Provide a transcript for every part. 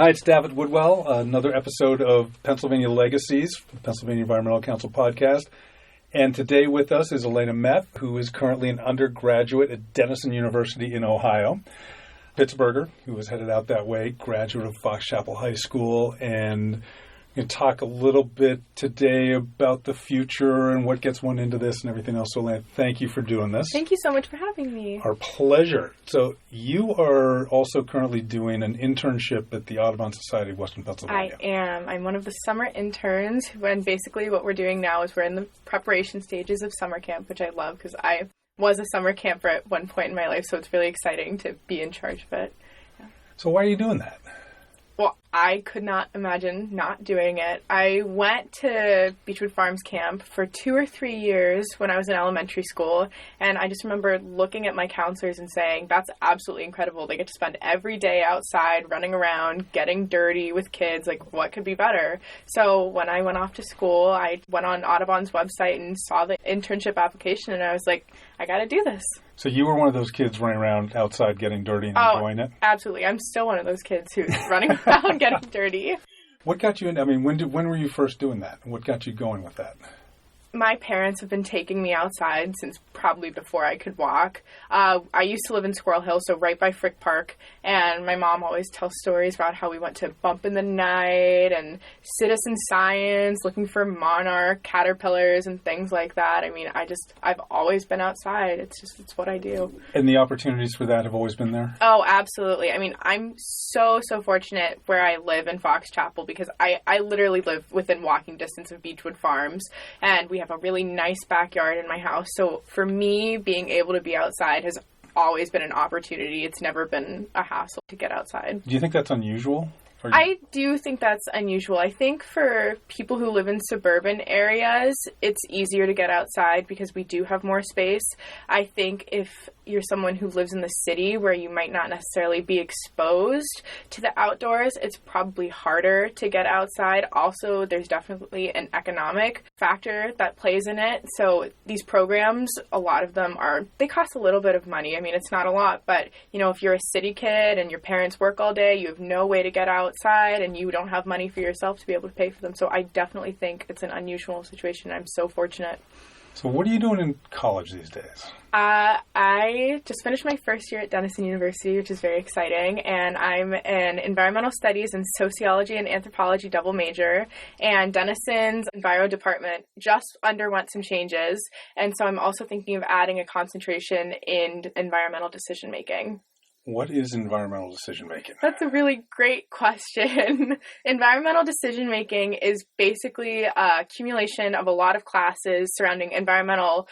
Hi, it's David Woodwell, another episode of Pennsylvania Legacies, Pennsylvania Environmental Council podcast. And today with us is Elena Meth, who is currently an undergraduate at Denison University in Ohio. Pittsburgher, who was headed out that way, graduate of Fox Chapel High School, and we're going to talk a little bit today about the future and what gets one into this and everything else. So, Elena, thank you for doing this. Thank you so much for having me. Our pleasure. So, you are also currently doing an internship at the Audubon Society of Western Pennsylvania. I am. I'm one of the summer interns, and basically what we're doing now is we're in the preparation stages of summer camp, which I love because I was a summer camper at one point in my life, so it's really exciting to be in charge of it. Yeah. So why are you doing that? Well, I could not imagine not doing it. I went to Beechwood Farms Camp for 2 or 3 years when I was in elementary school, and I just remember looking at my counselors and saying, that's absolutely incredible. They get to spend every day outside, running around, getting dirty with kids. Like, what could be better? So when I went off to school, I went on Audubon's website and saw the internship application, and I was like, I got to do this. So you were one of those kids running around outside getting dirty and enjoying it? Absolutely. I'm still one of those kids who's running around getting dirty. What got you in? I mean, when were you first doing that? What got you going with that? My parents have been taking me outside since probably before I could walk. I used to live in Squirrel Hill, so right by Frick Park, and my mom always tells stories about how we went to Bump in the Night and citizen science, looking for monarch caterpillars and things like that. I mean, I've always been outside. It's what I do. And the opportunities for that have always been there? Oh, absolutely. I mean, I'm so fortunate where I live in Fox Chapel because I literally live within walking distance of Beechwood Farms, and we have a really nice backyard in my house. So for me, being able to be outside has always been an opportunity. It's never been a hassle to get outside. Do you think that's unusual? I do think that's unusual. I think for people who live in suburban areas, it's easier to get outside because we do have more space. I think if you're someone who lives in the city where you might not necessarily be exposed to the outdoors, it's probably harder to get outside. Also, there's definitely an economic factor that plays in it. So these programs, a lot of them they cost a little bit of money. I mean, it's not a lot, but if you're a city kid and your parents work all day, you have no way to get outside and you don't have money for yourself to be able to pay for them. So I definitely think it's an unusual situation. I'm so fortunate. So what are you doing in college these days? I just finished my first year at Denison University, which is very exciting, and I'm an environmental studies and sociology and anthropology double major, and Denison's enviro department just underwent some changes, and so I'm also thinking of adding a concentration in environmental decision making. What is environmental decision-making? That's a really great question. Environmental decision-making is basically a accumulation of a lot of classes surrounding environmental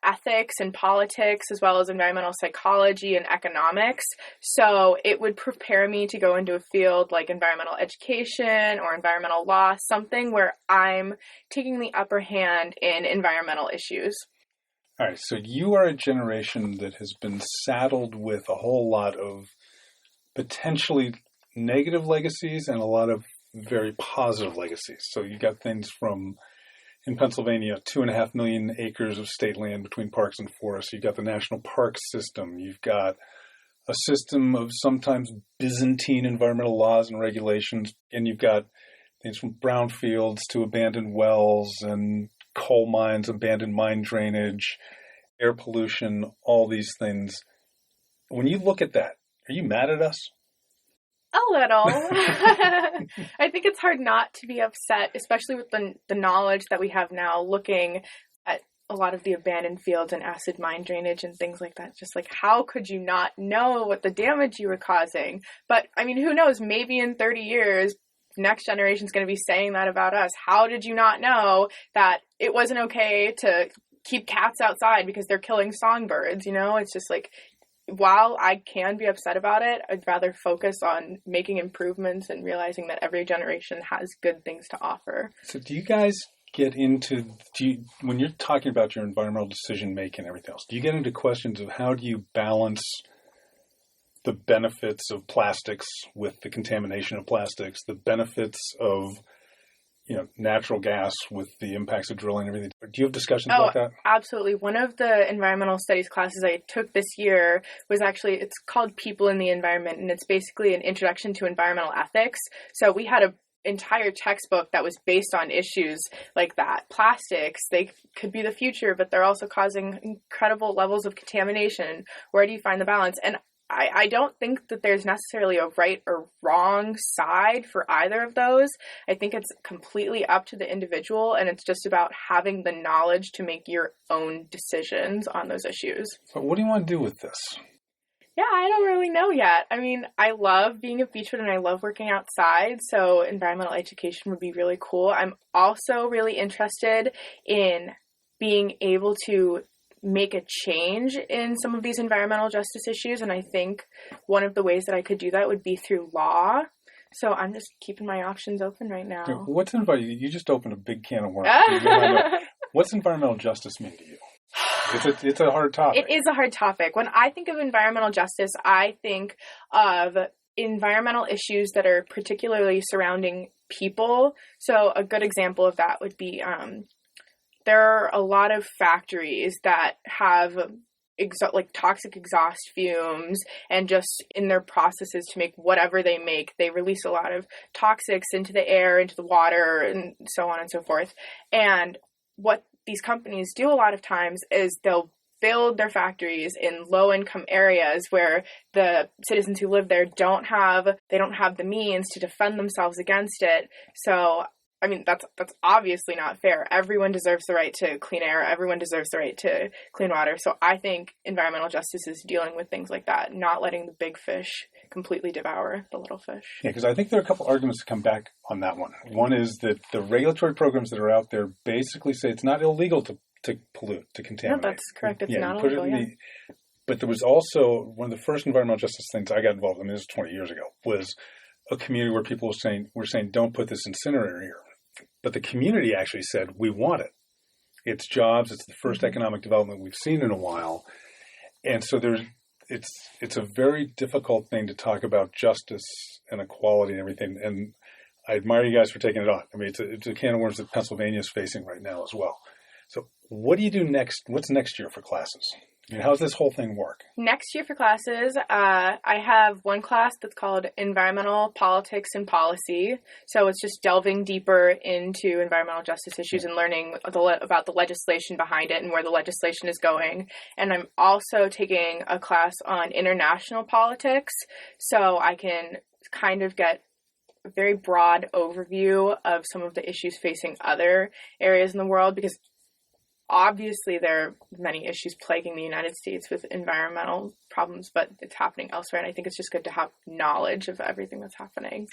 ethics and politics, as well as environmental psychology and economics. So it would prepare me to go into a field like environmental education or environmental law, something where I'm taking the upper hand in environmental issues. All right, so you are a generation that has been saddled with a whole lot of potentially negative legacies and a lot of very positive legacies. So you got things from, in Pennsylvania, 2.5 million acres of state land between parks and forests. You've got the national park system. You've got a system of sometimes Byzantine environmental laws and regulations. And you've got things from brownfields to abandoned wells and coal mines, abandoned mine drainage, air pollution, all these things. When you look at that, are you mad at us? A little. I think it's hard not to be upset, especially with the knowledge that we have now, looking at a lot of the abandoned fields and acid mine drainage and things like that. Just like, how could you not know what the damage you were causing? But, I mean, who knows? Maybe in 30 years, next generation is going to be saying that about us. How did you not know that it wasn't okay to keep cats outside because they're killing songbirds? It's just like, while I can be upset about it, I'd rather focus on making improvements and realizing that every generation has good things to offer. So do you guys get into, when you're talking about your environmental decision making and everything else, do you get into questions of how do you balance the benefits of plastics with the contamination of plastics, the benefits of natural gas with the impacts of drilling and everything. Do you have discussions Oh, about that? absolutely. One of the environmental studies classes I took this year was actually, it's called People in the Environment, and it's basically an introduction to environmental ethics. So we had a entire textbook that was based on issues like that. Plastics, they could be the future, but they're also causing incredible levels of contamination. Where do you find the balance? And I don't think that there's necessarily a right or wrong side for either of those. I think it's completely up to the individual, and it's just about having the knowledge to make your own decisions on those issues. So what do you want to do with this? Yeah, I don't really know yet. I mean, I love being a beachwood and I love working outside, so environmental education would be really cool. I'm also really interested in being able to make a change in some of these environmental justice issues, and I think one of the ways that I could do that would be through law. So I'm just keeping my options open right now. What's you just opened a big can of worms. What's environmental justice mean to you? It's a hard topic. It is a hard topic. When I think of environmental justice, I think of environmental issues that are particularly surrounding people. So a good example of that would be there are a lot of factories that have toxic exhaust fumes, and just in their processes to make whatever they make, they release a lot of toxics into the air, into the water, and so on and so forth. And what these companies do a lot of times is they'll build their factories in low-income areas where the citizens who live there don't have the means to defend themselves against it. So I mean, that's obviously not fair. Everyone deserves the right to clean air. Everyone deserves the right to clean water. So I think environmental justice is dealing with things like that, not letting the big fish completely devour the little fish. Yeah, because I think there are a couple arguments to come back on that one. One is that the regulatory programs that are out there basically say it's not illegal to pollute, to contaminate. No, that's correct. It's not illegal, But there was also one of the first environmental justice things I got involved in, this was 20 years ago, was a community where people were saying, don't put this incinerator here. But the community actually said, we want it. It's jobs. It's the first economic development we've seen in a while. And so it's a very difficult thing to talk about justice and equality and everything. And I admire you guys for taking it on. I mean, it's a can of worms that Pennsylvania is facing right now as well. So what do you do next? What's next year for classes? I mean, how does this whole thing work? Next year for classes, I have one class that's called Environmental Politics and Policy. So it's just delving deeper into environmental justice issues and learning about the legislation behind it and where the legislation is going. And I'm also taking a class on international politics, so I can kind of get a very broad overview of some of the issues facing other areas in the world, because obviously, there are many issues plaguing the United States with environmental problems, but it's happening elsewhere, and I think it's just good to have knowledge of everything that's happening.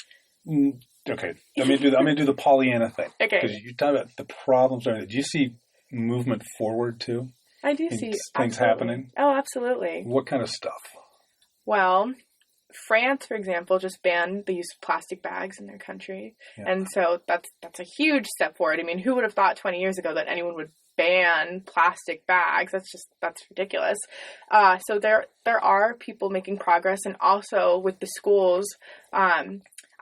Okay, I'm gonna do the Pollyanna thing. Okay, because you talk about the problems. Do you see movement forward too? I do see things happening. Oh, absolutely. What kind of stuff? Well, France, for example, just banned the use of plastic bags in their country, and so that's a huge step forward. I mean, who would have thought 20 years ago that anyone would ban plastic bags? That's ridiculous. So there are people making progress, and also with the schools.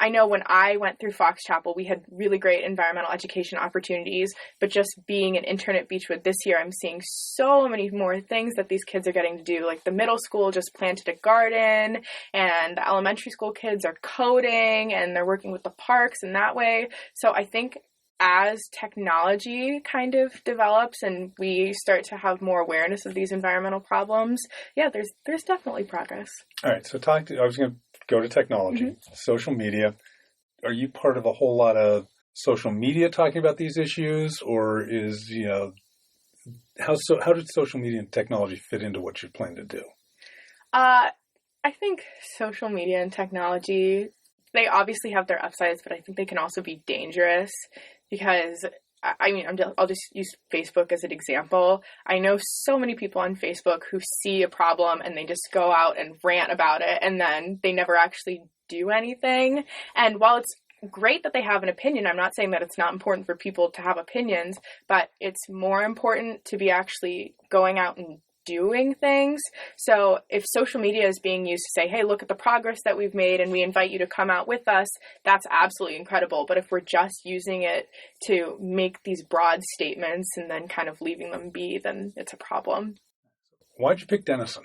I know when I went through Fox Chapel, we had really great environmental education opportunities, but just being an intern at Beachwood this year, I'm seeing so many more things that these kids are getting to do. Like the middle school just planted a garden, and the elementary school kids are coding, and they're working with the parks in that way. So I think as technology kind of develops and we start to have more awareness of these environmental problems, there's definitely progress. All right, so I was going to go to technology, social media. Are you part of a whole lot of social media talking about these issues, or is, how did social media and technology fit into what you plan to do? I think social media and technology, they obviously have their upsides, but I think they can also be dangerous. Because, I mean, I'll just use Facebook as an example. I know so many people on Facebook who see a problem and they just go out and rant about it, and then they never actually do anything. And while it's great that they have an opinion, I'm not saying that it's not important for people to have opinions, but it's more important to be actually going out and doing things. So if social media is being used to say, hey, look at the progress that we've made and we invite you to come out with us, that's absolutely incredible. But if we're just using it to make these broad statements and then kind of leaving them be, then it's a problem. Why'd you pick Denison?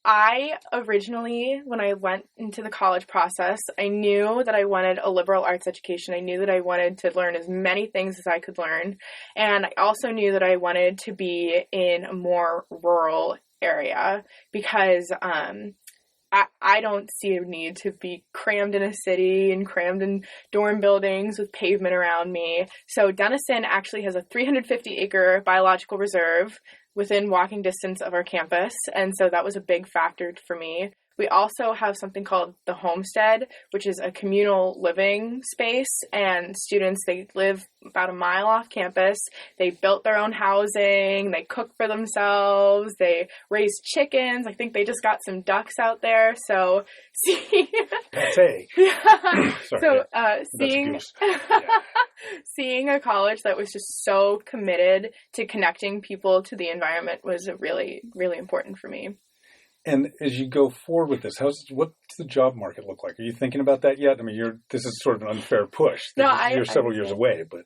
I originally, when I went into the college process, I knew that I wanted a liberal arts education. I knew that I wanted to learn as many things as I could learn. And I also knew that I wanted to be in a more rural area because I don't see a need to be crammed in a city and crammed in dorm buildings with pavement around me. So Denison actually has a 350-acre biological reserve within walking distance of our campus, and so that was a big factor for me. We also have something called the Homestead, which is a communal living space, and students, they live about a mile off campus. They built their own housing, they cook for themselves, they raise chickens. I think they just got some ducks out there, so Hey. So seeing a college that was just so committed to connecting people to the environment was really, really important for me. And as you go forward with this, what's the job market look like? Are you thinking about that yet? I mean, this is sort of an unfair push. No, you're several years away, but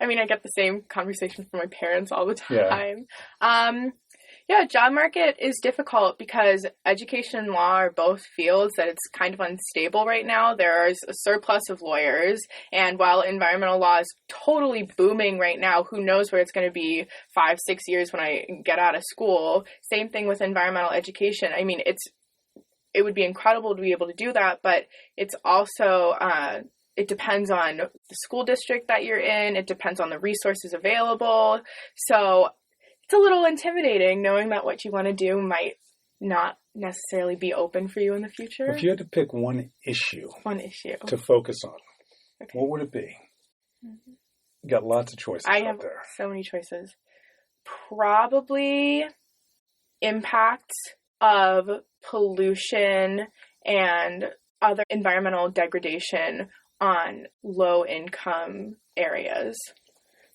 I mean, I get the same conversation from my parents all the time. Yeah, job market is difficult because education and law are both fields that it's kind of unstable right now. There's a surplus of lawyers, and while environmental law is totally booming right now, who knows where it's going to be 5-6 years when I get out of school. Same thing with environmental education. I mean, it would be incredible to be able to do that, but it's also it depends on the school district that you're in. It depends on the resources available. So it's a little intimidating knowing that what you want to do might not necessarily be open for you in the future. If you had to pick one issue to focus on, what would it be? Mm-hmm. You got lots of choices out there. I have so many choices. Probably impacts of pollution and other environmental degradation on low-income areas.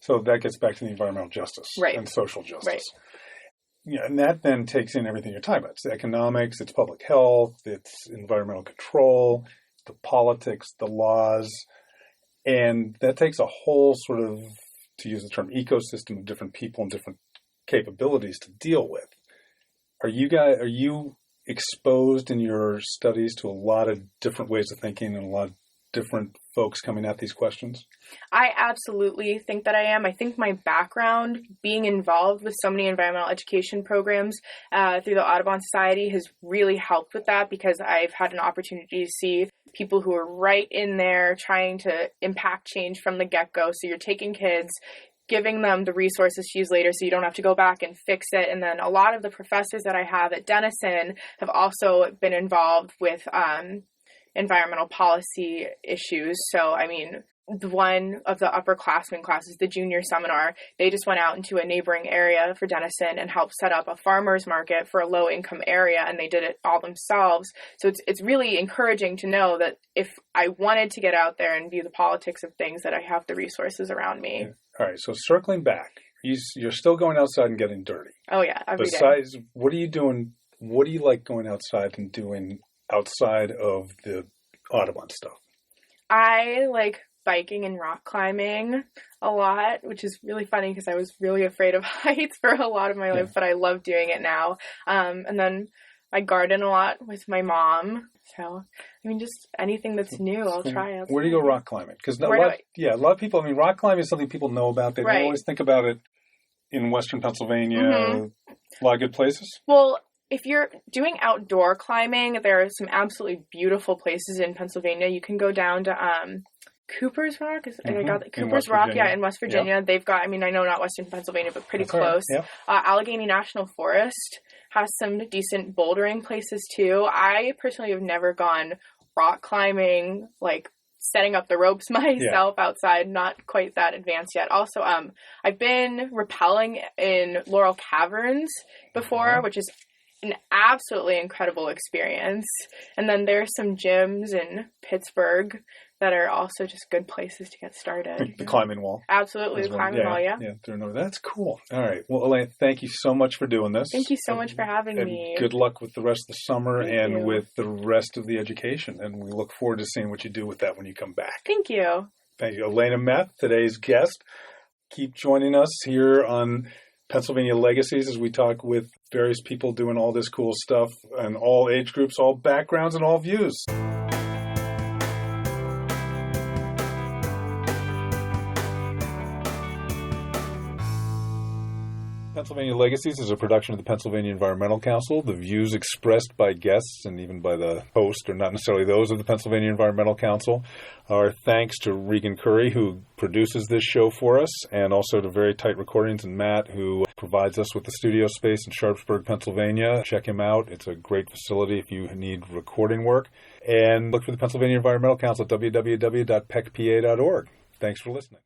So that gets back to the environmental justice and social justice. Right. Yeah, and that then takes in everything you're talking about. It's economics, it's public health, it's environmental control, the politics, the laws. And that takes a whole sort of, to use the term, ecosystem of different people and different capabilities to deal with. Are you exposed in your studies to a lot of different ways of thinking and a lot of different folks coming at these questions? I absolutely think that I am. I think my background, being involved with so many environmental education programs through the Audubon Society, has really helped with that because I've had an opportunity to see people who are right in there trying to impact change from the get-go. So you're taking kids, giving them the resources to use later so you don't have to go back and fix it. And then a lot of the professors that I have at Denison have also been involved with environmental policy issues. So, I mean, one of the upperclassmen classes, the junior seminar, they just went out into a neighboring area for Denison and helped set up a farmer's market for a low-income area, and they did it all themselves. So it's really encouraging to know that if I wanted to get out there and view the politics of things, that I have the resources around me. All right, so circling back, you're still going outside and getting dirty. Oh, yeah, every Besides, day. What are you doing? What do you like going outside and doing outside of the Audubon stuff? I like biking and rock climbing a lot, which is really funny because I was really afraid of heights for a lot of my life, but I love doing it now. And then I garden a lot with my mom. So, I mean, just anything that's new, I'll try outside. Where do you go rock climbing? Because a lot of people, I mean, rock climbing is something people know about. They don't always think about it in Western Pennsylvania. Mm-hmm. A lot of good places. Well, if you're doing outdoor climbing, there are some absolutely beautiful places in Pennsylvania. You can go down to Cooper's Rock. Cooper's Rock, in West Virginia. Yep. They've got, I mean, I know not Western Pennsylvania, but pretty close. Right. Yep. Allegheny National Forest has some decent bouldering places too. I personally have never gone rock climbing, like setting up the ropes myself outside, not quite that advanced yet. Also, I've been rappelling in Laurel Caverns before, which is an absolutely incredible experience. And then there's some gyms in Pittsburgh that are also just good places to get started. The climbing wall. Absolutely, the climbing wall, yeah. That's cool. All right. Well, Elena, thank you so much for doing this. Thank you so much for having me. Good luck with the rest of the summer Thank you. with the rest of the education. And we look forward to seeing what you do with that when you come back. Thank you. Thank you. Elena Meth, today's guest. Keep joining us here on Pennsylvania Legacies as we talk with various people doing all this cool stuff and all age groups, all backgrounds, and all views. Pennsylvania Legacies is a production of the Pennsylvania Environmental Council. The views expressed by guests and even by the host are not necessarily those of the Pennsylvania Environmental Council. Our thanks to Regan Curry, who produces this show for us, and also to Very Tight Recordings and Matt, who provides us with the studio space in Sharpsburg, Pennsylvania. Check him out. It's a great facility if you need recording work. And look for the Pennsylvania Environmental Council at www.pecpa.org. Thanks for listening.